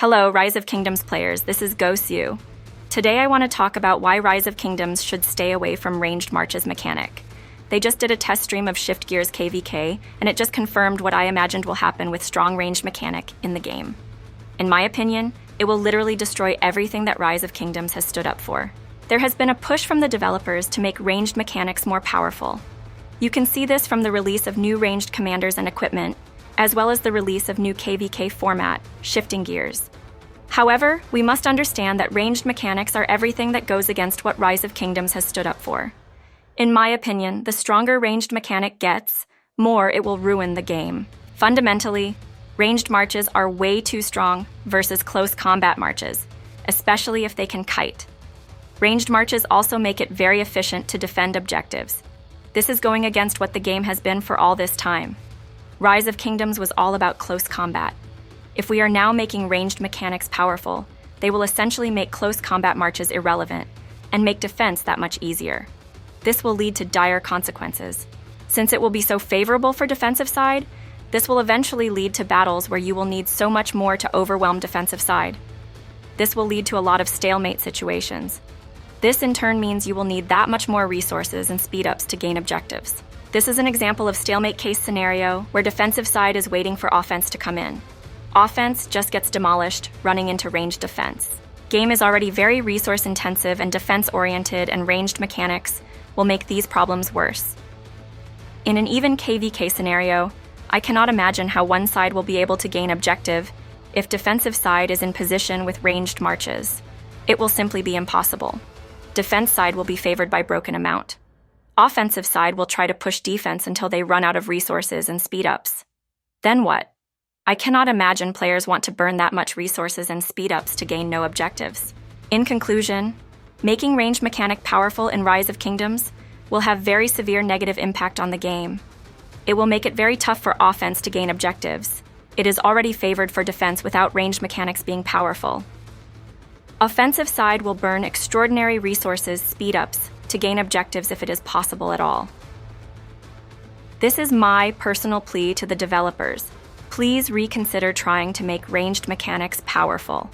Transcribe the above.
Hello, Rise of Kingdoms players, this is Gosyu. Today I want to talk about why Rise of Kingdoms should stay away from ranged marches mechanic. They just did a test stream of Shift Gears KVK, and it just confirmed what I imagined will happen with strong ranged mechanic in the game. In my opinion, it will literally destroy everything that Rise of Kingdoms has stood up for. There has been a push from the developers to make ranged mechanics more powerful. You can see this from the release of new ranged commanders and equipment, as well as the release of new KVK format, Shifting Gears. However, we must understand that ranged mechanics are everything that goes against what Rise of Kingdoms has stood up for. In my opinion, the stronger ranged mechanic gets, more it will ruin the game. Fundamentally, ranged marches are way too strong versus close combat marches, especially if they can kite. Ranged marches also make it very efficient to defend objectives. This is going against what the game has been for all this time. Rise of Kingdoms was all about close combat. If we are now making ranged mechanics powerful, they will essentially make close combat marches irrelevant and make defense that much easier. This will lead to dire consequences. Since it will be so favorable for defensive side, this will eventually lead to battles where you will need so much more to overwhelm defensive side. This will lead to a lot of stalemate situations. This in turn means you will need that much more resources and speed-ups to gain objectives. This is an example of stalemate case scenario where defensive side is waiting for offense to come in. Offense just gets demolished, running into ranged defense. Game is already very resource intensive and defense-oriented, and ranged mechanics will make these problems worse. In an even KVK scenario, I cannot imagine how one side will be able to gain objective if defensive side is in position with ranged marches. It will simply be impossible. Defense side will be favored by broken amount. Offensive side will try to push defense until they run out of resources and speed-ups. Then what? I cannot imagine players want to burn that much resources and speed-ups to gain no objectives. In conclusion, making ranged mechanic powerful in Rise of Kingdoms will have very severe negative impact on the game. It will make it very tough for offense to gain objectives. It is already favored for defense without ranged mechanics being powerful. Offensive side will burn extraordinary resources, speed-ups, to gain objectives if it is possible at all. This is my personal plea to the developers. Please reconsider trying to make ranged mechanics powerful.